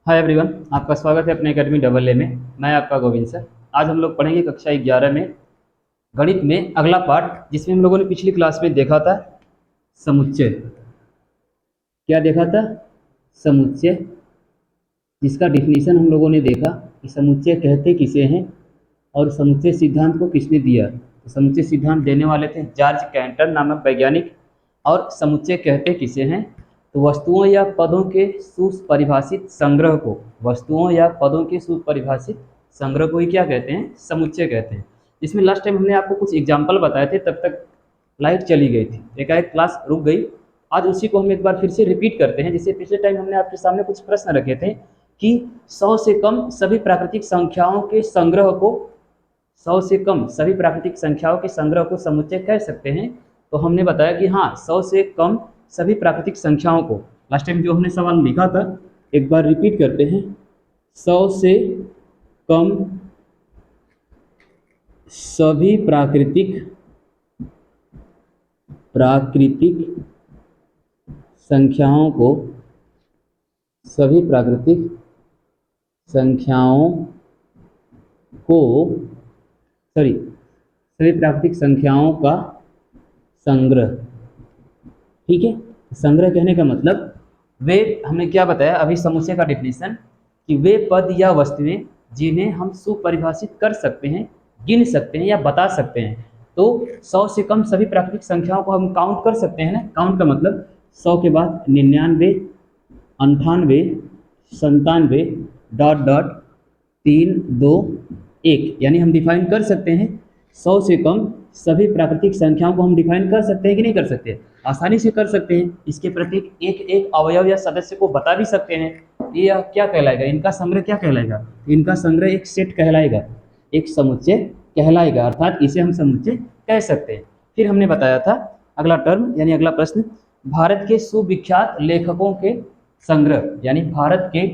Hi everyone, आपका स्वागत है अपने एकेडमी डबल ए में। मैं आपका गोविंद सर। आज हम लोग पढ़ेंगे कक्षा 11 में गणित में अगला पार्ट, जिसमें हम लोगों ने पिछली क्लास में देखा था समुच्चय। क्या देखा था? समुच्चय, जिसका डिफिनीशन हम लोगों ने देखा कि समुच्चय कहते किसे हैं और समुच्चय सिद्धांत को किसने दिया। तो समुच्चय सिद्धांत देने वाले थे जॉर्ज कैंटर नामक वैज्ञानिक। और समुच्चय कहते किसे हैं? तो वस्तुओं या पदों के सुपरिभाषित संग्रह को, वस्तुओं या पदों के सुपरिभाषित संग्रह को ही क्या कहते हैं? समुच्चय कहते हैं। इसमें लास्ट टाइम हमने आपको कुछ एग्जाम्पल बताए थे, तब तक लाइट चली गई थी, एकाएक क्लास रुक गई। आज उसी को हम एक बार फिर से रिपीट करते हैं। जैसे पिछले टाइम हमने आपके सामने कुछ प्रश्न रखे थे कि 100 से कम सभी प्राकृतिक संख्याओं के संग्रह को, 100 से कम सभी प्राकृतिक संख्याओं के संग्रह को समुच्चय कह सकते हैं। तो हमने बताया कि हाँ, 100 से कम सभी प्राकृतिक संख्याओं को, लास्ट टाइम जो हमने सवाल लिखा था एक बार रिपीट करते हैं। 100 से कम सभी प्राकृतिक संख्याओं को, सभी प्राकृतिक संख्याओं को सभी प्राकृतिक संख्याओं का संग्रह। ठीक है, संग्रह कहने का मतलब वे, हमने क्या बताया अभी समुच्चय का डिफिनीशन, कि वे पद या वस्तुएं जिन्हें हम सुपरिभाषित कर सकते हैं, गिन सकते हैं या बता सकते हैं। तो 100 से कम सभी प्राकृतिक संख्याओं को हम काउंट कर सकते हैं ना। काउंट का मतलब 100 के बाद 99, 98, 97, डॉट डॉट 3, 2, 1, यानी हम डिफाइन कर सकते हैं 100 से कम सभी प्राकृतिक संख्याओं को हम डिफाइन कर सकते हैं कि नहीं कर सकते? आसानी से कर सकते हैं। इसके प्रत्येक एक एक अवयव या सदस्य को बता भी सकते हैं। ये क्या कहलाएगा? इनका संग्रह क्या कहलाएगा? इनका संग्रह एक सेट कहलाएगा, एक समुच्चय कहलाएगा, अर्थात इसे हम समुच्चय कह सकते हैं। फिर हमने बताया था अगला टर्म यानी अगला प्रश्न, भारत के सुविख्यात लेखकों के संग्रह, यानी भारत के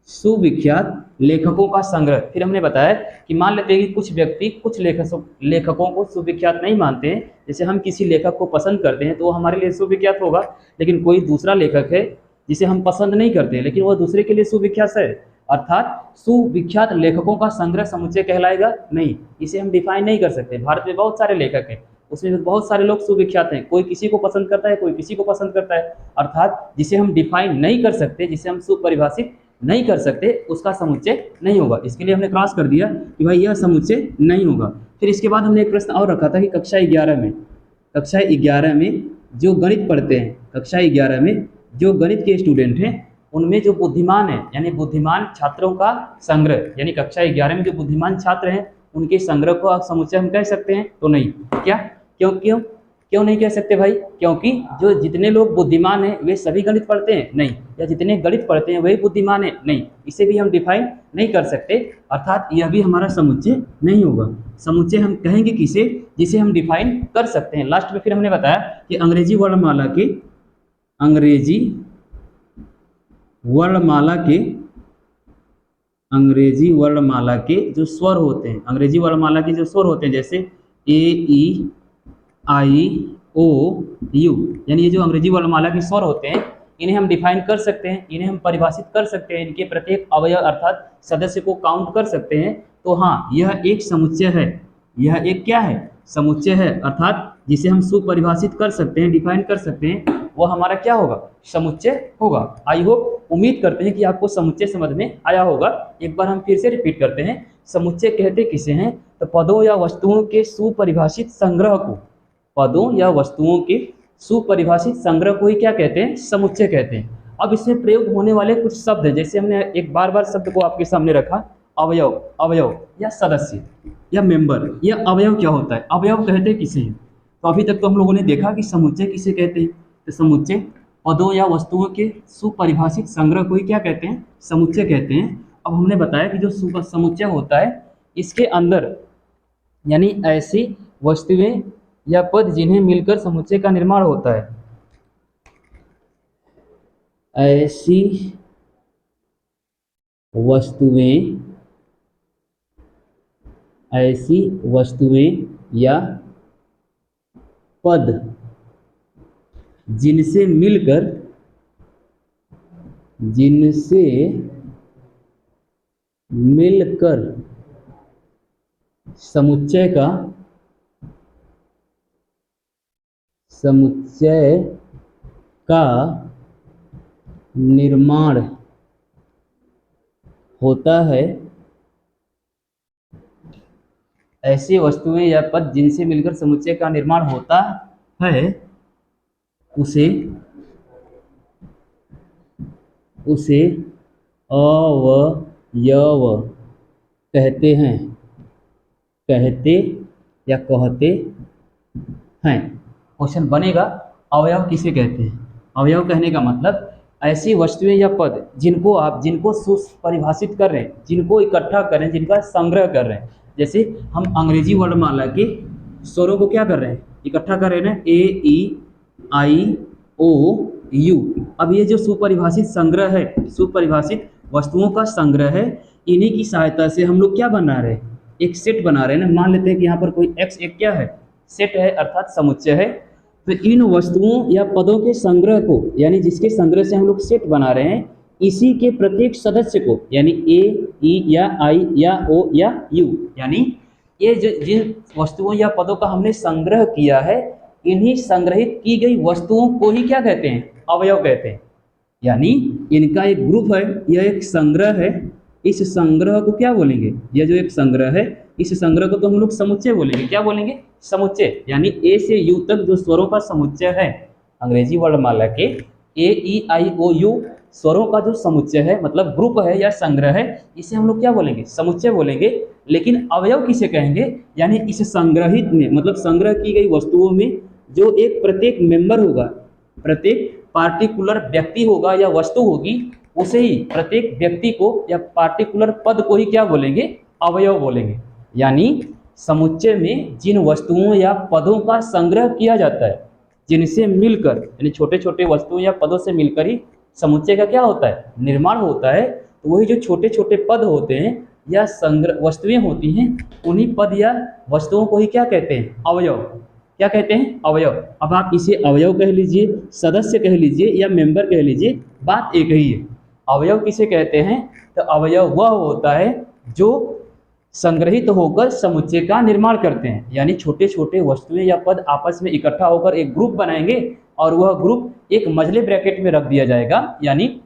सुविख्यात लेखकों का संग्रह। फिर हमने बताया कि मान लेते हैं कि कुछ व्यक्ति कुछ लेखकों को सुविख्यात नहीं मानते हैं। जैसे हम किसी लेखक को पसंद करते हैं तो वो हमारे लिए सुविख्यात होगा, लेकिन कोई दूसरा लेखक है जिसे हम पसंद नहीं करते लेकिन वह दूसरे के लिए सुविख्यात है, अर्थात सुविख्यात लेखकों का संग्रह समुच्चय कहलाएगा नहीं। इसे हम डिफाइन नहीं कर सकते। भारत में बहुत सारे लेखक हैं, उसमें बहुत सारे लोग सुविख्यात हैं, कोई किसी को पसंद करता है, कोई किसी को पसंद करता है, अर्थात जिसे हम डिफाइन नहीं कर सकते, जिसे हम सुपरिभाषित नहीं कर सकते, उसका समुच्चय नहीं होगा। इसके लिए हमने क्रॉस कर दिया कि भाई यह समुच्चय नहीं होगा। फिर इसके बाद हमने एक प्रश्न और रखा था कि कक्षा 11 में जो गणित पढ़ते हैं, कक्षा 11 में जो गणित के स्टूडेंट हैं, उनमें जो बुद्धिमान है यानी बुद्धिमान छात्रों का संग्रह, यानी कक्षा 11 में जो बुद्धिमान छात्र हैं उनके संग्रह को समुच्चय हम कह सकते हैं? तो नहीं। क्या? क्यों क्यों क्यों नहीं कह सकते भाई? क्योंकि जो जितने लोग बुद्धिमान हैं वे सभी गणित पढ़ते हैं? नहीं। या जितने गणित पढ़ते हैं वही बुद्धिमान है? नहीं। इसे भी हम डिफाइन नहीं कर सकते, अर्थात यह भी हमारा समुच्चय नहीं होगा। समुच्चय हम कहेंगे किसे? जिसे हम डिफाइन कर सकते हैं। लास्ट में फिर हमने बताया कि अंग्रेजी वर्णमाला के जो स्वर होते हैं, अंग्रेजी वर्णमाला के जो स्वर होते हैं, जैसे ए, ई, आई, ओ, यू, यानी ये जो अंग्रेजी वर्णमाला के स्वर होते हैं, इन्हें हम डिफाइन कर सकते हैं, इन्हें हम परिभाषित कर सकते हैं, इनके प्रत्येक अवयव अर्थात सदस्य को काउंट कर सकते हैं। तो हाँ, यह एक समुच्चय है। यह एक क्या है? समुच्चय है, अर्थात जिसे हम सुपरिभाषित कर सकते हैं, डिफाइन कर सकते हैं, वह हमारा क्या होगा? समुच्चय होगा। आई होप, उम्मीद करते हैं कि आपको समुच्चय समझ में आया होगा। एक बार हम फिर से रिपीट करते हैं, समुच्चय कहते किसे हैं? तो पदों या वस्तुओं के सुपरिभाषित संग्रह को, पदों या वस्तुओं के सुपरिभाषित संग्रह को ही क्या कहते हैं? समुच्चय कहते हैं। अब इसमें प्रयोग होने वाले कुछ शब्द हैं, जैसे हमने एक बार शब्द को आपके सामने रखा, अवयव या सदस्य या मेंबर। यह अवयव क्या होता है? अवयव कहते किसे हैं? तो अभी तक तो हम लोगों ने देखा कि समुच्चय किसे कहते हैं। तो समुच्चय पदों या वस्तुओं के सुपरिभाषित संग्रह को ही क्या कहते हैं? समुच्चय कहते हैं। अब हमने बताया कि जो समुच्चय होता है, इसके अंदर यानी ऐसी वस्तुएं या पद जिन्हें मिलकर समुच्चय का निर्माण होता है, ऐसी वस्तुएं या पद जिनसे मिलकर जिनसे मिलकर समुच्चय का निर्माण होता है। ऐसी वस्तुएं या पद जिनसे मिलकर समुच्चय का निर्माण होता है उसे अवयव कहते हैं, कहते हैं। क्वेश्चन बनेगा अवयव किसे कहते हैं। अवयव कहने का मतलब ऐसी वस्तुएं या पद जिनको सुपरिभाषित कर रहे हैं, जिनको इकट्ठा कर रहे हैं, जिनका संग्रह कर रहे हैं। जैसे हम अंग्रेजी वर्णमाला के स्वरों को क्या कर रहे हैं, इकट्ठा कर रहे हैं ना, ए ई आई ओ यू। अब ये जो सुपरिभाषित संग्रह है, सुपरिभाषित वस्तुओं का संग्रह है, इन्हीं की सहायता से हम लोग क्या बना रहे हैं, एक सेट बना रहे हैं ना। मान लेते हैं कि यहाँ पर कोई x एक क्या है, सेट है अर्थात समुच्चय है। तो इन वस्तुओं या पदों के संग्रह को, यानी जिसके संग्रह से हम लोग सेट बना रहे हैं, इसी के प्रत्येक सदस्य को, यानी ए ई या आई या ओ या यू, यानी ये जिन वस्तुओं या पदों का हमने संग्रह किया है, इन्हीं संग्रहित की गई वस्तुओं को ही क्या कहते हैं, अवयव कहते हैं। यानी इनका एक ग्रुप है, यह एक संग्रह है। इस संग्रह को क्या बोलेंगे, यह जो एक संग्रह है, इस संग्रह को तो हम लोग समुच्चय बोलेंगे। क्या बोलेंगे, समुच्चय। यानी ए से यू तक जो स्वरों का समुच्चय है, अंग्रेजी वर्णमाला के ए ई आई ओ यू स्वरों का जो समुच्चय है, मतलब ग्रुप है या संग्रह है, इसे हम लोग क्या बोलेंगे, समुच्चय बोलेंगे। लेकिन अवयव किसे कहेंगे, यानी इस संग्रहित में, मतलब संग्रह की गई वस्तुओं में जो एक प्रत्येक मेंबर होगा, प्रत्येक पार्टिकुलर व्यक्ति होगा या वस्तु होगी, उसे ही, प्रत्येक व्यक्ति को या पार्टिकुलर पद को ही क्या बोलेंगे, अवयव बोलेंगे। यानी समुच्चय में जिन वस्तुओं या पदों का संग्रह किया जाता है, जिनसे मिलकर, यानी छोटे छोटे वस्तुओं या पदों से मिलकर ही समुच्चय का क्या होता है, निर्माण होता है। तो वही जो छोटे छोटे पद होते हैं या संग्रह वस्तुएं होती हैं, उन्हीं पद या वस्तुओं को ही क्या कहते हैं, अवयव। क्या कहते हैं, अवयव। अब आप इसे अवयव कह लीजिए, सदस्य कह लीजिए या मेंबर कह लीजिए, बात एक ही है। अवयव किसे कहते हैं, तो अवयव वह होता है जो संग्रहित होकर समुच्चय का निर्माण करते हैं। यानी छोटे छोटे वस्तुएं या पद आपस में इकट्ठा होकर एक ग्रुप बनाएंगे और वह ग्रुप एक मजले ब्रैकेट में रख दिया जाएगा। यानी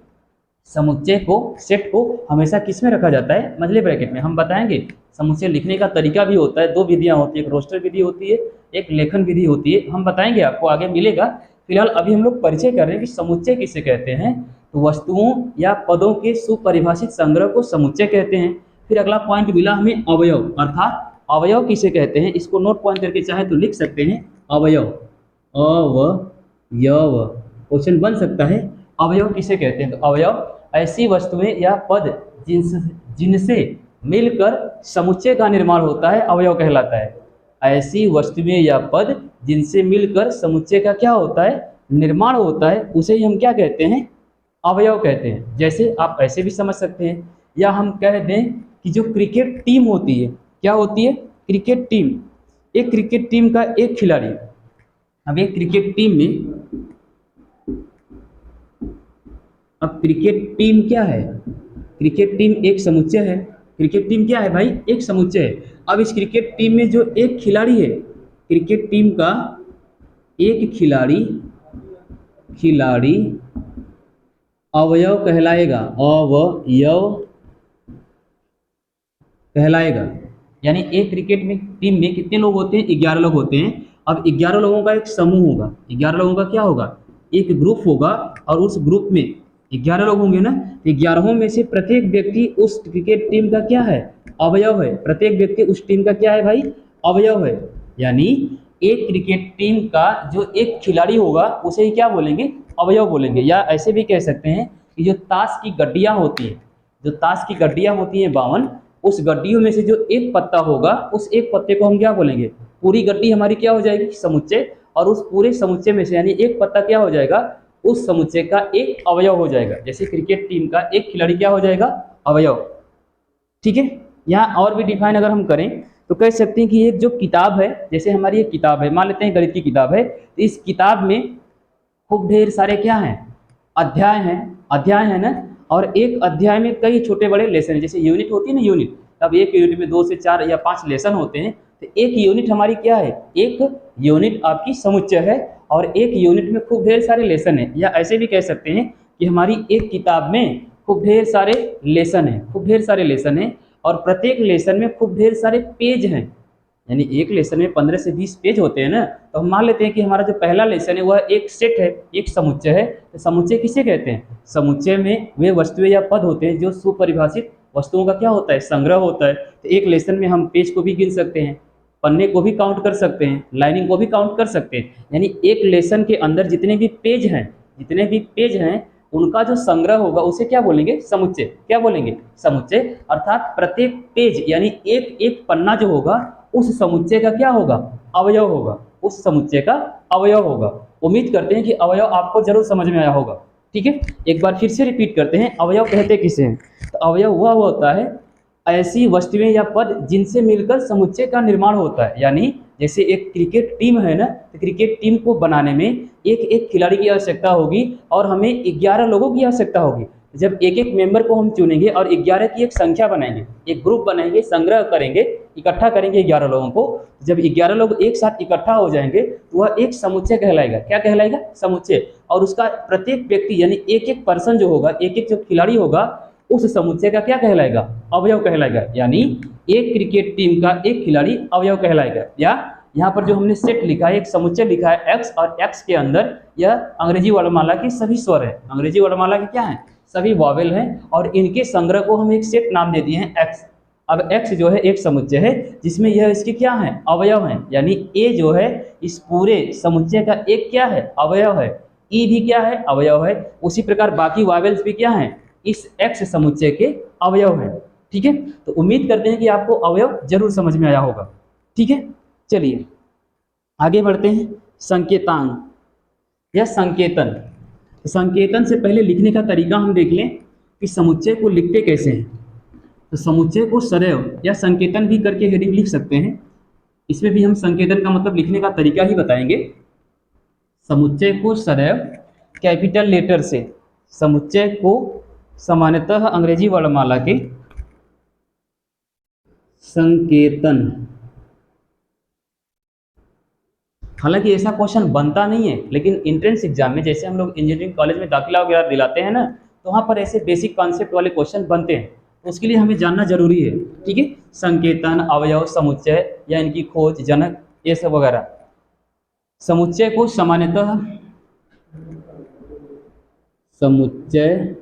समुच्चय को, सेट को हमेशा किस में रखा जाता है, मजले ब्रैकेट में। हम बताएंगे समुच्चय लिखने का तरीका भी होता है, दो विधियां होती है, एक रोस्टर विधि होती है, एक लेखन विधि होती है। हम बताएंगे, आपको आगे मिलेगा। फिलहाल अभी हम लोग परिचय कर रहे हैं कि समुच्चय किसे कहते हैं। तो वस्तुओं या पदों के सुपरिभाषित संग्रह को समुच्चय कहते हैं। फिर अगला पॉइंट मिला हमें अवयव, अर्थात अवयव किसे कहते हैं। इसको नोट पॉइंट करके चाहे तो लिख सकते हैं, अवयव, अवयव। क्वेश्चन बन सकता है, अवयव किसे कहते हैं। तो अवयव ऐसी वस्तुएं या पद जिनसे मिलकर समुच्चय का निर्माण होता है, अवयव कहलाता है। ऐसी वस्तुएं या पद जिनसे मिलकर समुच्चय का क्या होता है, निर्माण होता है, उसे ही हम क्या कहते हैं, अवयव कहते हैं। जैसे आप ऐसे भी समझ सकते हैं, या हम कह दें कि जो क्रिकेट टीम होती है, क्या होती है, क्रिकेट टीम। एक क्रिकेट टीम का एक खिलाड़ी, अब एक क्रिकेट टीम में, अब क्रिकेट टीम क्या है, क्रिकेट टीम एक समुच्चय है। क्रिकेट टीम क्या है भाई, एक समुच्चय है। अब इस क्रिकेट टीम में जो एक खिलाड़ी है, क्रिकेट टीम का एक खिलाड़ी अवयव कहलाएगा, अवयव कहलाएगा। यानी एक क्रिकेट में टीम में कितने लोग होते हैं, 11 लोग होते हैं। अब 11 लोगों का एक समूह होगा, 11 लोगों का क्या होगा, एक ग्रुप होगा, और उस ग्रुप में 11 लोग होंगे ना। 11 में से प्रत्येक व्यक्ति उस क्रिकेट टीम का क्या है, अवयव है। प्रत्येक व्यक्ति उस टीम का क्या है भाई, अवयव है। यानी एक क्रिकेट टीम का जो एक खिलाड़ी होगा, उसे ही क्या बोलेंगे, अवयव बोलेंगे। या ऐसे भी कह सकते हैं कि जो ताश की गड्डियां होती हैं, जो ताश की गड्डियां होती हैं 52, उस गड्डियों में से जो एक पत्ता होगा, उस एक पत्ते को हम क्या बोलेंगे, पूरी गड्डी हमारी क्या हो जाएगी, समुच्चय। और उस पूरे समुच्चय में से यानी एक पत्ता क्या हो जाएगा, उस समुच्चय का एक अवयव हो जाएगा। जैसे क्रिकेट टीम का एक खिलाड़ी क्या हो जाएगा, अवयव। ठीक है। यहाँ और भी डिफाइन अगर हम करें तो कह सकते हैं कि एक जो किताब है, जैसे हमारी एक किताब है, मान लेते हैं गणित की किताब है, तो इस किताब में खूब ढेर सारे क्या हैं, अध्याय हैं, अध्याय है ना। और एक अध्याय में कई छोटे बड़े लेसन हैं, जैसे यूनिट होती है ना यूनिट, अब एक यूनिट में 2 से 4 या 5 लेसन होते हैं। तो एक यूनिट हमारी क्या है, एक यूनिट आपकी समुच्चय है, और एक यूनिट में खूब ढेर सारे लेसन हैं, या ऐसे भी कह सकते हैं कि हमारी एक किताब में खूब ढेर सारे लेसन हैं, खूब ढेर सारे लेसन हैं, और प्रत्येक लेसन में खूब ढेर सारे पेज हैं। यानी एक लेसन में 15 से 20 पेज होते हैं ना, तो हम मान लेते हैं कि हमारा जो पहला लेसन है वह एक सेट है, एक समुच्चय है। तो समुच्चय किसे कहते हैं, समुच्चय में वे वस्तुएं या पद होते हैं जो सुपरिभाषित वस्तुओं का क्या होता है, संग्रह होता है। तो एक लेसन में हम पेज को भी गिन सकते हैं, पन्ने को भी काउंट कर सकते हैं, लाइनिंग को भी काउंट कर सकते हैं। यानी एक लेसन के अंदर जितने भी पेज हैं, जितने भी पेज हैं उनका जो संग्रह होगा उसे क्या बोलेंगे, समुच्चय। क्या बोलेंगे, समुच्चय। अर्थात प्रत्येक पेज यानी एक एक पन्ना जो होगा उस समुच्चय का क्या होगा, अवयव होगा, उस समुच्चय का अवयव होगा। उम्मीद करते हैं कि अवयव आपको जरूर समझ में आया होगा। ठीक है, एक बार फिर से रिपीट करते हैं, अवयव कहते किसे हैं। तो अवयव वह होता है ऐसी वस्तुएं या पद जिनसे मिलकर समुच्चय का निर्माण होता है। यानी जैसे एक क्रिकेट टीम है ना, तो क्रिकेट टीम को बनाने में एक एक खिलाड़ी की आवश्यकता होगी, और हमें 11 लोगों की आवश्यकता होगी। जब एक एक मेंबर को हम चुनेंगे और 11 की एक संख्या बनाएंगे, एक ग्रुप बनाएंगे, संग्रह करेंगे, इकट्ठा करेंगे 11 लोगों को। जब 11 लोग एक साथ इकट्ठा हो जाएंगे तो वह एक समुच्चय कहलाएगा। क्या कहलाएगा, समुच्चय। और उसका प्रत्येक व्यक्ति यानी एक एक पर्सन जो होगा, एक एक जो खिलाड़ी होगा, उस समुच्चय का क्या कहलाएगा, अवयव कहलाएगा। यानी एक क्रिकेट टीम का एक खिलाड़ी अवयव कहलाएगा। या यहाँ पर जो हमने सेट लिखा है, एक समुच्चय लिखा है एक्स, और एक्स के अंदर यह अंग्रेजी वर्णमाला के सभी स्वर है, अंग्रेजी वर्णमाला के क्या है, सभी वॉवेल हैं, और इनके संग्रह को हम एक सेट नाम दे दिए हैं एक्स। अब एक्स जो है एक समुच्चय है जिसमें यह इसके क्या है, अवयव हैं। यानी ए जो है इस पूरे समुच्चय का एक क्या है, अवयव है। ई भी क्या है, अवयव है। उसी प्रकार बाकी वॉवेल्स भी क्या हैं, इस एक्स समुच्चय के अवयव हैं। ठीक है, तो उम्मीद करते हैं कि आपको अवयव जरूर समझ में आया होगा। ठीक है, चलिए आगे बढ़ते हैं। संकेतांक या संकेतन। तो संकेतन से पहले लिखने का तरीका हम देख लें कि समुच्चय को लिखते कैसे हैं। तो समुच्चय को सदैव या संकेतन भी करके हेडिंग लिख सकते हैं। इसमें भी हम संकेतन का मतलब लिखने का तरीका ही बताएंगे। समुच्चय को सदैव कैपिटल लेटर से, समुच्चय को सामान्यतः अंग्रेजी वर्णमाला के संकेतन। हालांकि ऐसा क्वेश्चन बनता नहीं है, लेकिन एंट्रेंस एग्जाम में जैसे हम लोग इंजीनियरिंग कॉलेज में दाखिला वगैरह दिलाते हैं ना, तो वहाँ पर ऐसे बेसिक कॉन्सेप्ट वाले क्वेश्चन बनते हैं। तो उसके लिए हमें जानना जरूरी है। ठीक है, संकेतन, अवयव, समुच्चय या इनकी खोज, जनक, ये सब वगैरह। समुच्चय को सामान्यतः, समुच्चय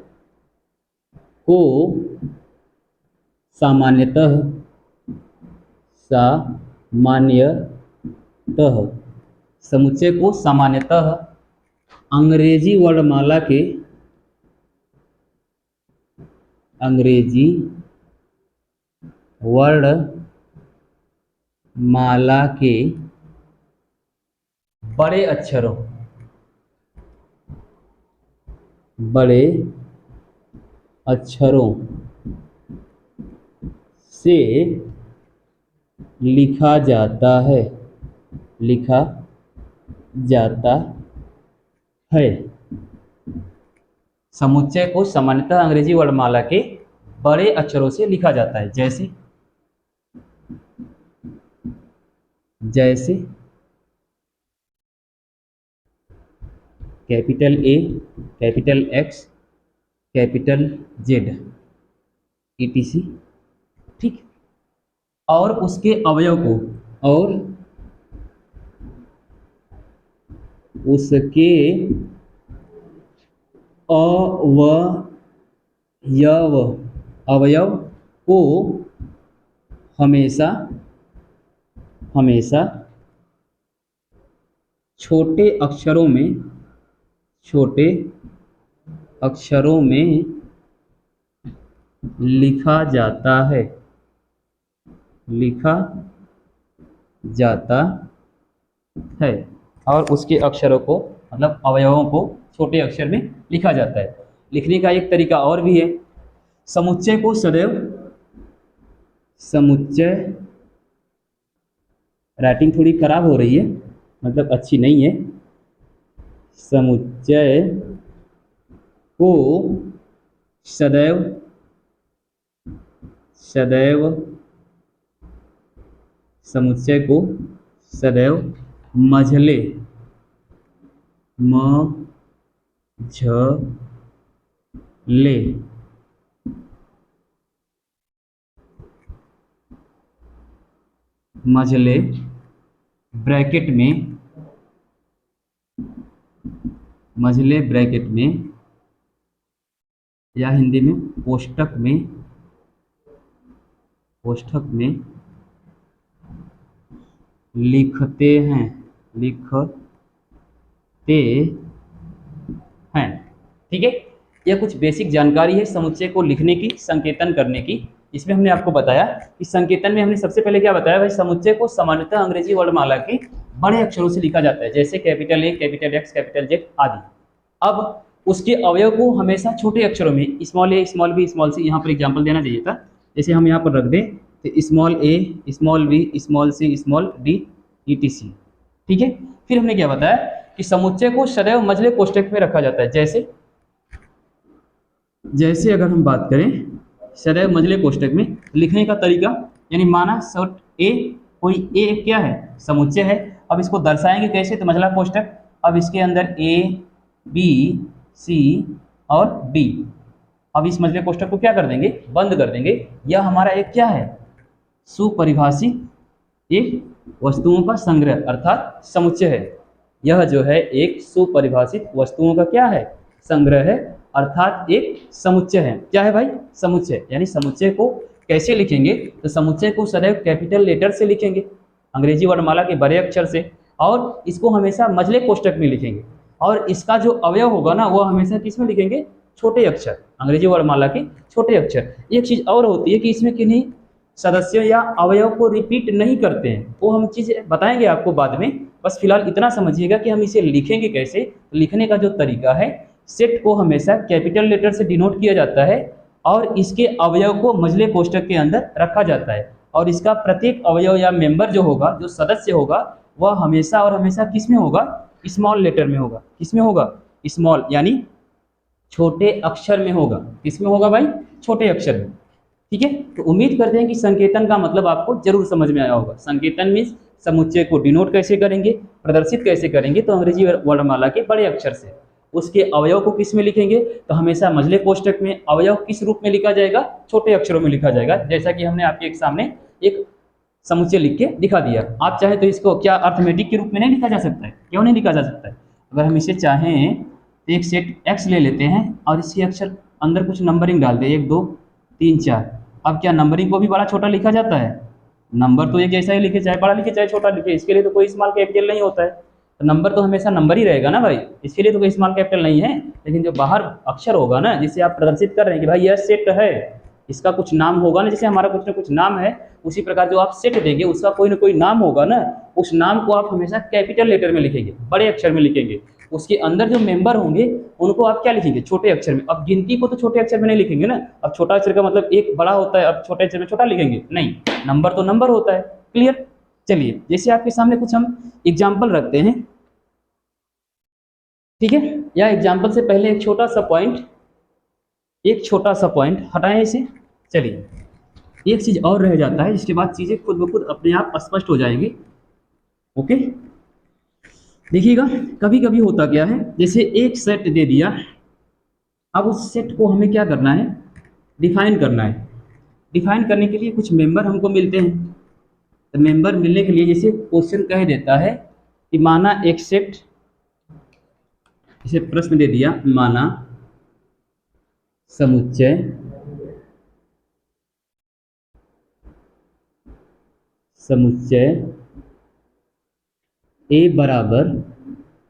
को सामान्यतः, समुच्चय को सामान्यतः अंग्रेजी वर्णमाला के, अंग्रेजी वर्णमाला के बड़े अक्षरों, बड़े अक्षरों से लिखा जाता है, लिखा जाता है। समुच्चय को सामान्यतः अंग्रेजी वर्णमाला के बड़े अक्षरों से लिखा जाता है। जैसे जैसे capital A, capital x, capital Z, etc. ठीक, और उसके अवयव को, और उसके अवयव को हमेशा, हमेशा छोटे अक्षरों में, छोटे अक्षरों में लिखा जाता है, लिखा जाता है। और उसके अक्षरों को मतलब अवयवों को छोटे अक्षर में लिखा जाता है। लिखने का एक तरीका और भी है। समुच्चय को सदैव, समुच्चय, राइटिंग थोड़ी खराब हो रही है, मतलब अच्छी नहीं है। समुच्चय को सदैव सदैव समुच्चय को सदैव मझले मझले मझले ब्रैकेट में मझले ब्रैकेट में या हिंदी में कोष्ठक में लिखते हैं ठीक है। यह कुछ बेसिक जानकारी है समुच्चय को लिखने की, संकेतन करने की। इसमें हमने आपको बताया कि संकेतन में हमने सबसे पहले क्या बताया भाई, समुच्चय को सामान्यतः अंग्रेजी वर्णमाला के बड़े अक्षरों से लिखा जाता है, जैसे capital A, capital x, capital Z आदि। अब उसके अवयव को हमेशा छोटे अक्षरों में स्मॉल ए, स्मॉल बी, स्मॉल सी, यहाँ पर एग्जाम्पल देना चाहिए था, जैसे हम यहाँ पर रख दें तो स्मॉल ए, small B, small C, small D, ETC। ठीक है। फिर हमने क्या बताया कि समुच्चय को सदैव मझले कोष्ठक में रखा जाता है, जैसे अगर हम बात करें सदैव मझले कोष्ठक में लिखने का तरीका, यानी माना शॉर्ट ए, कोई ए क्या है, समुच्चय है। अब इसको दर्शाएंगे कैसे, तो मझला कोष्ठक। अब इसके अंदर ए, बी, सी और डी। अब इस मझले कोष्ठक को क्या कर देंगे, बंद कर देंगे। यह हमारा एक क्या है, सुपरिभाषित एक वस्तुओं का संग्रह अर्थात समुच्चय है। यह जो है एक सुपरिभाषित वस्तुओं का क्या है, संग्रह है, अर्थात एक समुच्चय है। क्या है भाई, समुच्चय। यानी समुच्चय को कैसे लिखेंगे, तो समुच्चय को सदैव कैपिटल लेटर से लिखेंगे, अंग्रेजी वर्णमाला के बड़े अक्षर से, और इसको हमेशा मझले कोष्ठक में लिखेंगे। और इसका जो अवयव होगा ना, वो हमेशा किस में लिखेंगे, छोटे अक्षर, अंग्रेजी वर्णमाला के छोटे अक्षर। एक चीज और होती है कि इसमें किन्हीं सदस्यों या अवयव को रिपीट नहीं करते हैं, वो हम चीज़ बताएंगे आपको बाद में। बस फिलहाल इतना समझिएगा कि हम इसे लिखेंगे कैसे। लिखने का जो तरीका है, सेट को हमेशा कैपिटल लेटर से डिनोट किया जाता है और इसके अवयव को मझले कोष्ठक के अंदर रखा जाता है, और इसका प्रत्येक अवयव या मेंबर जो होगा, जो सदस्य होगा, वह हमेशा और हमेशा किस में होगा, स्मॉल लेटर में होगा। किस में होगा, स्मॉल, यानी छोटे अक्षर में होगा। किस में होगा भाई, छोटे अक्षर में। ठीक है। तो उम्मीद करते हैं कि संकेतन का मतलब आपको जरूर समझ में आया होगा। संकेतन मीन्स समुच्चय को डिनोट कैसे करेंगे, प्रदर्शित कैसे करेंगे, तो अंग्रेजी वर्णमाला के बड़े अक्षर से। उसके अवयव को किस में लिखेंगे, तो हमेशा मझले कोष्ठक में। अवयव किस रूप में लिखा जाएगा, छोटे अक्षरों में लिखा जाएगा, जैसा कि हमने आपके सामने एक समुच्चय लिख के दिखा दिया। आप चाहे तो इसको क्या अर्थमेटिक के रूप में नहीं लिखा जा सकता है, क्यों नहीं लिखा जा सकता है। अगर हम इसे चाहें तो एक सेट एक्स ले लेते हैं और इसके अक्षर अंदर कुछ नंबरिंग डाल दें, 1 2 3 4। अब क्या नंबरिंग को भी बड़ा छोटा लिखा जाता है, नंबर तो एक जैसा ही लिखे, चाहे बड़ा लिखे चाहे छोटा लिखे, इसके लिए तो कोई स्मॉल कैपिटल नहीं होता है। तो नंबर तो हमेशा नंबर ही रहेगा ना भाई, इसके लिए तो कोई स्मॉल कैपिटल नहीं है। लेकिन जो बाहर अक्षर होगा ना, जिसे आप प्रदर्शित कर रहे हैं कि भाई यह सेट है, इसका कुछ नाम होगा ना, जैसे हमारा कुछ ना कुछ नाम है, उसी प्रकार जो आप सेट देंगे उसका कोई ना कोई नाम होगा ना, उस नाम को आप हमेशा कैपिटल लेटर में लिखेंगे, बड़े अक्षर में लिखेंगे। उसके अंदर जो मेंबर होंगे उनको आप क्या लिखेंगे, छोटे अक्षर में। अब गिनती को तो छोटे अक्षर में नहीं लिखेंगे ना, अब छोटा अक्षर का मतलब एक बड़ा होता है, अब छोटे अक्षर में छोटा लिखेंगे नहीं, नंबर तो नंबर होता है। क्लियर। चलिए, जैसे आपके सामने कुछ हम एग्जाम्पल रखते हैं, ठीक है। या एग्जाम्पल से पहले एक छोटा सा पॉइंट हटाएं इसे। चलिए, एक चीज और रह जाता है, जिसके बाद चीजें खुद ब खुद अपने आप स्पष्ट हो जाएंगी। ओके, देखिएगा, कभी कभी होता क्या है, जैसे एक सेट दे दिया, अब उस सेट को हमें क्या करना है, डिफाइन करना है। डिफाइन करने के लिए कुछ मेंबर हमको मिलते हैं। तो मेंबर मिलने के लिए जैसे क्वेश्चन कह देता है कि माना एक सेट, इसे प्रश्न दे दिया, माना समुच्चय ए बराबर,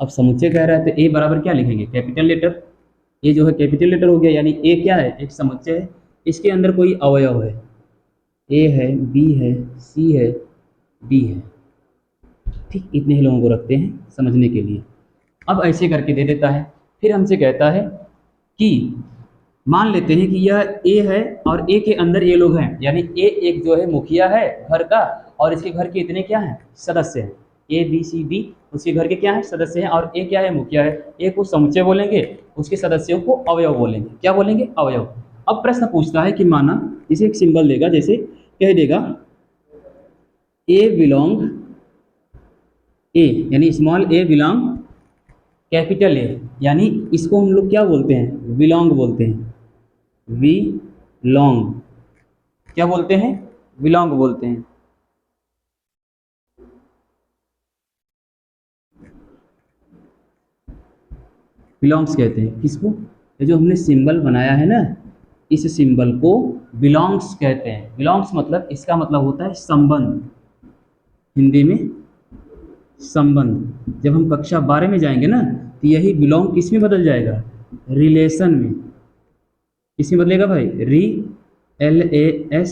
अब समुच्चय कह रहा है तो ए बराबर क्या लिखेंगे, कैपिटल लेटर। ए जो है कैपिटल लेटर हो गया, यानी ए क्या है, एक समुच्चय है, इसके अंदर कोई अवयव है, ए है, बी है, सी है, डी है। ठीक, इतने ही लोगों को रखते हैं समझने के लिए। अब ऐसे करके दे देता है, फिर हमसे कहता है कि मान लेते हैं कि यह ए है और ए के अंदर ये लोग हैं, यानी ए एक जो है मुखिया है घर का, और इसके घर के इतने क्या हैं, सदस्य हैं, ए बी सी डी, उसके घर के क्या हैं, सदस्य हैं, और ए क्या है, मुखिया है। ए को समुच्चय बोलेंगे, उसके सदस्यों को अवयव बोलेंगे। क्या बोलेंगे, अवयव। अब प्रश्न पूछता है कि माना इसे एक सिंबल देगा, जैसे कह देगा ए बिलोंग ए, यानी small A belong capital A, यानी इसको हम लोग क्या बोलते हैं, बिलोंग बोलते हैं, वी लॉन्ग, क्या बोलते हैं, बिलोंग बोलते हैं। बिलोंग्स कहते हैं किसको, ये जो हमने सिंबल बनाया है ना, इस सिंबल को बिलोंग्स कहते हैं। बिलोंग्स मतलब इसका मतलब होता है संबंध, हिंदी में संबंध। जब हम कक्षा 12 में जाएंगे ना, तो यही बिलोंग किस में बदल जाएगा, रिलेशन में। किस में बदलेगा भाई, RELAS,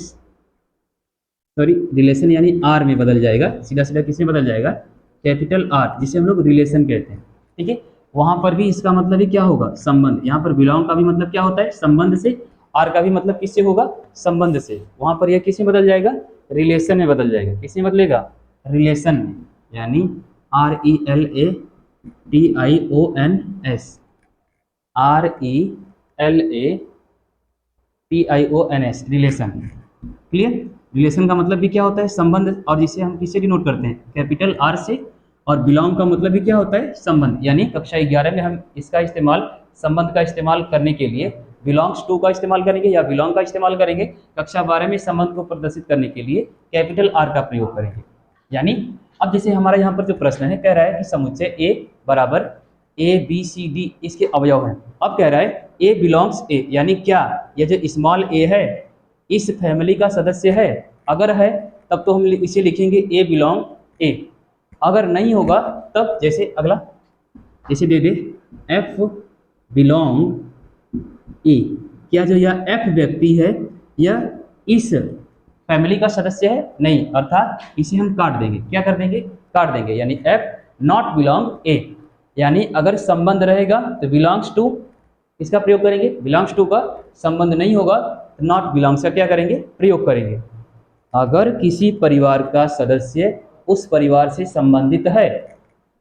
सॉरी रिलेशन यानी आर में बदल जाएगा, सीधा सीधा किस में बदल जाएगा, कैपिटल आर, जिसे हम लोग रिलेशन कहते हैं। ठीक है, वहां पर भी इसका मतलब ही क्या होगा, संबंध। यहाँ पर बिलोंग का भी मतलब क्या होता है, संबंध से। आर का भी मतलब किससे होगा, संबंध से। वहां पर यह किस में बदल जाएगा, रिलेशन में बदल जाएगा। किस में बदलेगा, रिलेशन में, यानी RELATIONS, RELATIONS, relation. Clear. Relation का मतलब भी क्या होता है, संबंध, और जिसे हम किससे डिनोट करते हैं, कैपिटल आर से। और बिलोंग का मतलब भी क्या होता है, संबंध। यानी कक्षा 11 में हम इसका इस्तेमाल, संबंध का इस्तेमाल करने के लिए बिलोंग्स टू का इस्तेमाल करेंगे या बिलोंग का इस्तेमाल करेंगे। कक्षा 12 में संबंध को प्रदर्शित करने के लिए कैपिटल आर का प्रयोग करेंगे। यानी अब जैसे हमारा यहाँ पर जो प्रश्न है, कह रहा है कि समुच्चय ए बराबर ABCD इसके अवयव हैं। अब कह रहा है ए बिलोंग्स ए, यानी क्या ये जो स्मॉल ए है इस फैमिली का सदस्य है। अगर है तब तो हम इसे लिखेंगे ए बिलोंग ए, अगर नहीं होगा तब जैसे अगला जैसे दे दे एफ बिलोंग ए, क्या जो यह एफ व्यक्ति है यह इस फैमिली का सदस्य है, नहीं, अर्थात इसे हम काट देंगे। क्या कर देंगे, काट देंगे, यानी एफ नॉट बिलोंग ए, यानी अगर संबंध रहेगा तो बिलोंग्स टू इसका प्रयोग करेंगे, बिलोंग्स टू का संबंध नहीं होगा तो नॉट बिलोंग्स का क्या करेंगे, प्रयोग करेंगे। अगर किसी परिवार का सदस्य उस परिवार से संबंधित है,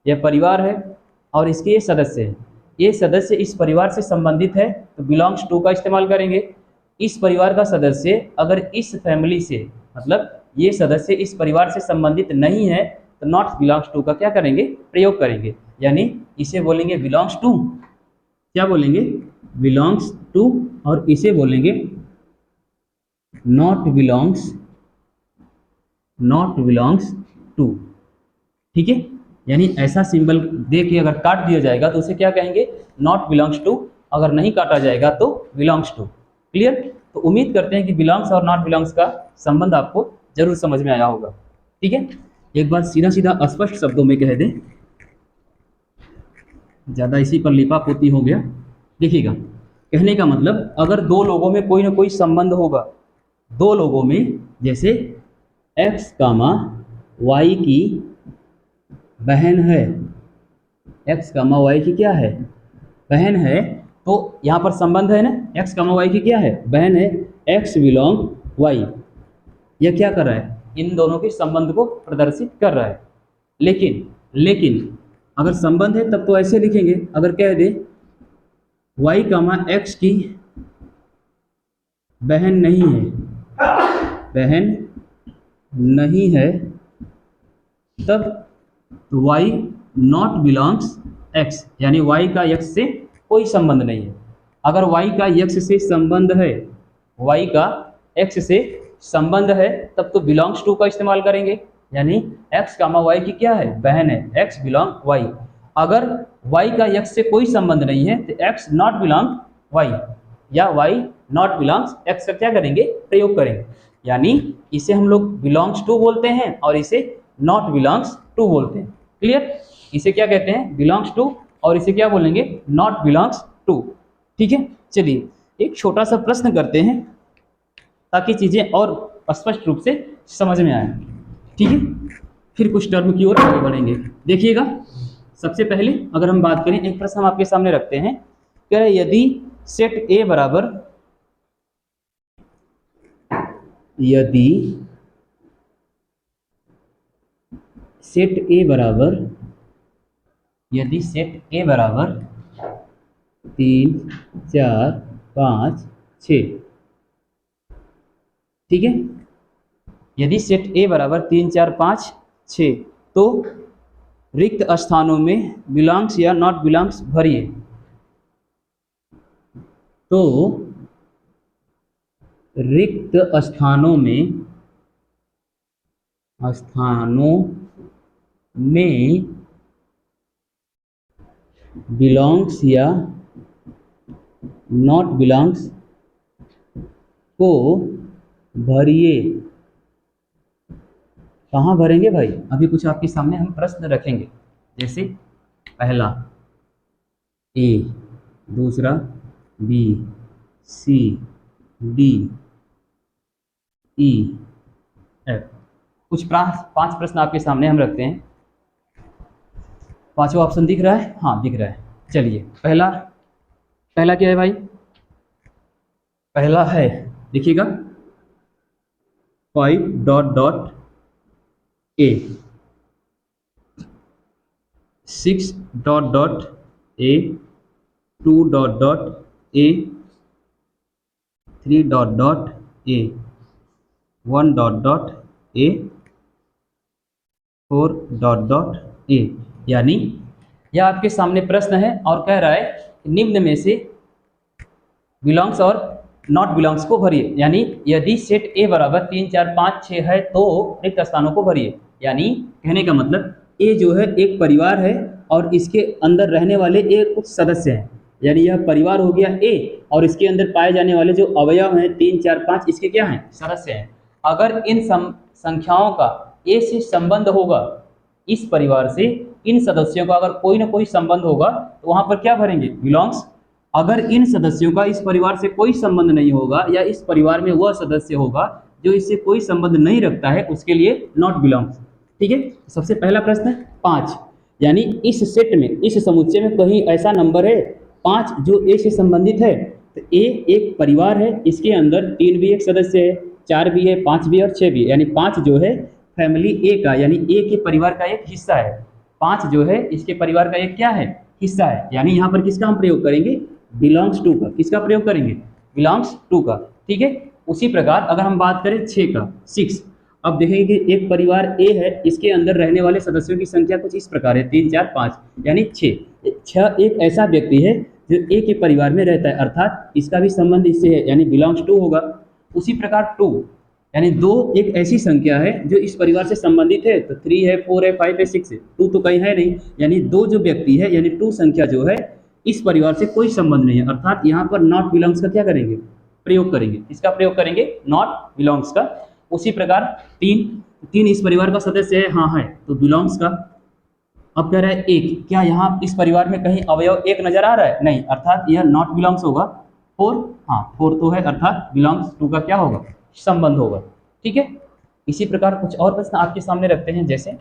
यह परिवार है और इसके ये सदस्य हैं, ये सदस्य इस परिवार से संबंधित है तो बिलोंग्स टू का इस्तेमाल करेंगे। इस परिवार का सदस्य अगर इस फैमिली से, मतलब ये सदस्य इस परिवार से संबंधित नहीं है तो नॉट बिलोंग्स टू का क्या करेंगे, प्रयोग करेंगे। यानी इसे बोलेंगे बिलोंग्स टू, क्या बोलेंगे, बिलोंग्स टू, और इसे बोलेंगे नॉट बिलोंग्स टू। ठीक है, यानी ऐसा सिंबल दे के अगर काट दिया जाएगा तो उसे क्या कहेंगे, नॉट बिलोंग्स टू, अगर नहीं काटा जाएगा तो बिलोंग्स टू। क्लियर। तो उम्मीद करते हैं कि बिलोंग्स और नॉट बिलोंग्स का संबंध आपको जरूर समझ में आया होगा। ठीक है, एक बार सीधा सीधा स्पष्ट शब्दों में कह दें, ज़्यादा इसी पर लिपापोती हो गया। देखिएगा, कहने का मतलब अगर दो लोगों में कोई ना कोई संबंध होगा, दो लोगों में, जैसे एक्स कामा वाई की बहन है, एक्स कामा वाई की क्या है, बहन है, तो यहाँ पर संबंध है ना, एक्स कामा वाई की क्या है, बहन है, एक्स बिलोंग वाई, यह क्या कर रहा है, इन दोनों के संबंध को प्रदर्शित कर रहा है। लेकिन अगर संबंध है तब तो ऐसे लिखेंगे, अगर कह दे वाई कामा एक्स की बहन नहीं है, बहन नहीं है, तब वाई नॉट बिलोंग्स एक्स, यानी वाई का एक्स से कोई संबंध नहीं है। अगर वाई का एक्स से संबंध है, वाई का एक्स से संबंध है, तब तो बिलोंग्स टू का इस्तेमाल करेंगे, यानी एक्स कामा वाई की क्या है, बहन है, एक्स बिलोंग वाई। अगर वाई का एक्स से कोई संबंध नहीं है तो एक्स नॉट बिलोंग वाई, या वाई नॉट बिलोंग्स एक्स का क्या करेंगे, प्रयोग करेंगे। यानी इसे हम लोग बिलोंग्स टू बोलते हैं और इसे नॉट बिलोंग्स टू बोलते हैं। क्लियर। इसे क्या कहते हैं, बिलोंग्स टू, और इसे क्या बोलेंगे, नॉट बिलोंग्स टू। ठीक है, चलिए एक छोटा सा प्रश्न करते हैं ताकि चीज़ें और स्पष्ट रूप से समझ में आए। ठीक है, फिर कुछ टर्म की ओर आगे बढ़ेंगे। देखिएगा, सबसे पहले अगर हम बात करें, एक प्रश्न हम आपके सामने रखते हैं, कह रहे यदि सेट ए बराबर, यदि सेट ए बराबर, यदि सेट ए बराबर 3 4 5 6, ठीक है। यदि सेट ए बराबर 3 4 5 6, तो रिक्त स्थानों में बिलोंग्स या नॉट बिलोंग्स भरिए। तो रिक्त स्थानों में बिलोंग्स या नॉट बिलोंग्स को भरिए। कहाँ भरेंगे भाई? अभी कुछ आपके सामने हम प्रश्न रखेंगे, जैसे पहला ए, दूसरा बी, सी, डी, ई, एफ। कुछ 5 प्रश्न आपके सामने हम रखते हैं। पांचवा ऑप्शन दिख रहा है? हाँ दिख रहा है। चलिए पहला क्या है भाई? पहला है, देखिएगा, 5 dot dot A, 6 dot dot A, 2 dot dot A, 3 dot dot A, 1 dot dot A, 4 dot dot A. यानी यह आपके सामने प्रश्न है और कह रहा है निम्न में से बिलोंग्स और नॉट बिलोंग्स को भरिए। यानी यदि सेट ए बराबर 3 4 5 6 है तो रिक्त स्थानों को भरिए। यानी कहने का मतलब ए जो है एक परिवार है और इसके अंदर रहने वाले ए कुछ सदस्य हैं। यानी यह परिवार हो गया ए और इसके अंदर पाए जाने वाले जो अवयव हैं 3 4 5 इसके क्या हैं? सदस्य हैं। अगर इन संख्याओं का ए से संबंध होगा, इस परिवार से इन सदस्यों का अगर कोई ना कोई संबंध होगा तो वहां पर क्या भरेंगे? बिलोंग्स। अगर इन सदस्यों का इस परिवार से कोई संबंध नहीं होगा या इस परिवार में वह सदस्य होगा जो इससे कोई संबंध नहीं रखता है, उसके लिए नॉट बिलोंग्स। ठीक है। सबसे पहला प्रश्न है 5, यानी इस सेट में, इस समुच्चय में कहीं ऐसा नंबर है 5 जो ए से संबंधित है। तो ए एक परिवार है, इसके अंदर 3 भी एक सदस्य है, 4 भी है, 5 भी और 6 भी, यानी 5 जो है फैमिली ए का, यानी ए के परिवार का एक हिस्सा है। 5 जो है इसके परिवार का एक क्या है? हिस्सा है। यानी यहाँ पर किसका हम प्रयोग करेंगे? बिलोंग्स टू का। किसका प्रयोग करेंगे? बिलोंग्स टू का। ठीक है। उसी प्रकार अगर हम बात करें 6 का, 6, अब देखेंगे कि एक परिवार ए है, इसके अंदर रहने वाले सदस्यों की संख्या कुछ इस प्रकार है 3 4 5, यानी 6 एक ऐसा व्यक्ति है जो ए के परिवार में रहता है, अर्थात इसका भी संबंध इससे है, यानी बिलोंग्स टू होगा। उसी प्रकार 2, यानी 2 एक ऐसी संख्या है जो इस परिवार से संबंधित है, तो 3 है, 4 है, 5 है, 6 है, 2 तो कहीं है नहीं, यानी 2 जो व्यक्ति है, यानी 2 संख्या जो है इस परिवार से कोई संबंध नहीं है, अर्थात यहाँ पर नॉट बिलोंग्स का क्या करेंगे? प्रयोग करेंगे। इसका प्रयोग करेंगे नॉट बिलोंग्स का। उसी प्रकार 3 इस परिवार का सदस्य है, हाँ है, तो बिलोंग्स का। अब कह रहा है 1, क्या यहाँ इस परिवार में कहीं अवयव 1 नजर आ रहा है? नहीं, अर्थात यह नॉट बिलोंग्स होगा। 4, हाँ 4 तो है, अर्थात बिलोंग्स टू का क्या होगा? संबंध होगा। ठीक है। इसी प्रकार कुछ और प्रश्न आपके सामने रखते हैं, जैसे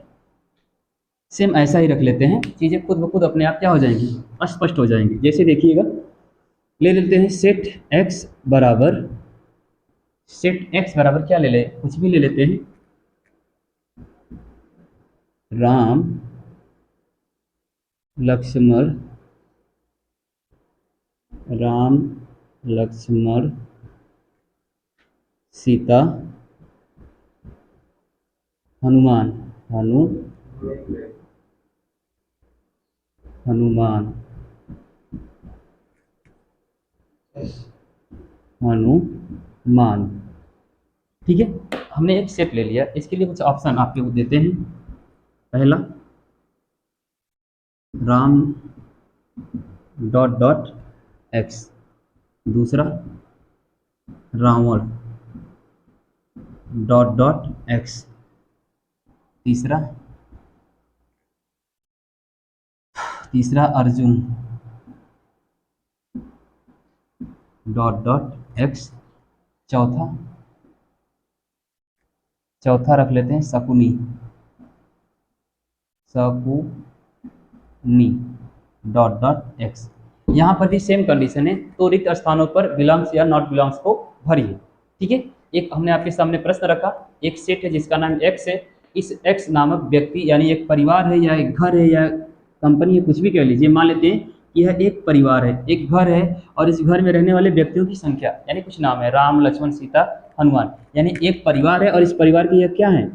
सेम ऐसा ही रख लेते हैं, चीजें खुद ब खुद अपने आप क्या हो जाएंगी? स्पष्ट हो जाएंगी। जैसे देखिएगा, ले लेते हैं सेट x बराबर क्या ले ले? कुछ भी ले लेते हैं, राम लक्ष्मण सीता हनुमान ठीक है। हमने एक सेट ले लिया, इसके लिए कुछ ऑप्शन आपको देते हैं। पहला राम डॉट डॉट एक्स, दूसरा रावण डॉट डॉट एक्स, तीसरा अर्जुन डॉट डॉट एक्स, चौथा रख लेते हैं शकुनी डॉट डॉट एक्स। यहाँ पर भी सेम कंडीशन है, तो रिक्त स्थानों पर बिलोंग्स या नॉट बिलोंग्स को भरिए। ठीक है। एक हमने आपके सामने प्रश्न रखा, एक सेट है जिसका नाम एक्स है, इस एक्स नामक व्यक्ति, यानी एक परिवार है या एक घर है या कंपनी है, कुछ भी कह लीजिए, मान लेते हैं कि यह एक परिवार है, एक घर है, और इस घर में रहने वाले व्यक्तियों की संख्या यानी कुछ नाम है, राम, लक्ष्मण, सीता, हनुमान, यानी एक परिवार है और इस परिवार के यह क्या है,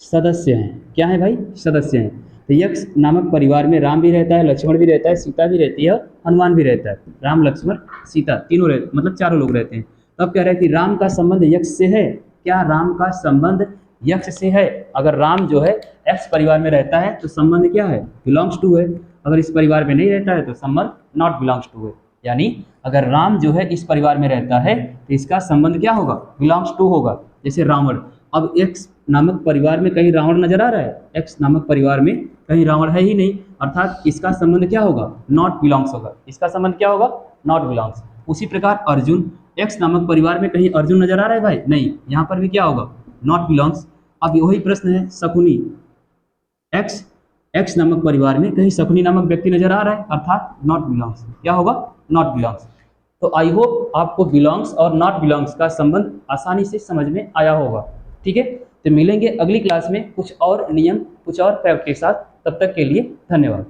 सदस्य हैं। क्या है भाई, सदस्य हैं। तो यक्ष नामक परिवार में राम भी रहता है, लक्ष्मण भी रहता है, सीता भी रहती है और हनुमान भी रहता है। राम, लक्ष्मण, सीता तीनों रहते, मतलब चारों लोग रहते हैं। तब कह रहे हैं कि राम का संबंध यक्ष से है। क्या राम का संबंध यक्ष से है? अगर राम जो है एक्स परिवार में रहता है तो संबंध क्या है, बिलोंग्स टू है। अगर इस परिवार में नहीं रहता है तो संबंध नॉट बिलोंग्स टू है। यानी अगर राम जो है इस परिवार में रहता है तो इसका संबंध क्या होगा, बिलोंग्स टू होगा। जैसे रावण, अब एक्स नामक परिवार में कहीं रावण नजर आ रहा है? एक्स नामक परिवार में कहीं रावण है ही नहीं, अर्थात इसका संबंध क्या होगा, नॉट बिलोंग्स होगा। इसका संबंध क्या होगा, नॉट बिलोंग्स। उसी प्रकार अर्जुन, एक्स नामक परिवार में कहीं अर्जुन नजर आ रहा है भाई? नहीं, यहाँ पर भी क्या होगा, नॉट बिलोंग्स। अब वही प्रश्न है, शकुनी, एक्स एक्स नामक परिवार में कहीं शकुनी नामक व्यक्ति नजर आ रहा है, अर्थात नॉट बिलोंग्स। क्या होगा, नॉट बिलोंग्स। तो आई होप आपको बिलोंग्स और नॉट बिलोंग्स का संबंध आसानी से समझ में आया होगा। ठीक है, तो मिलेंगे अगली क्लास में कुछ और नियम, कुछ और फैक्ट के साथ। तब तक के लिए धन्यवाद।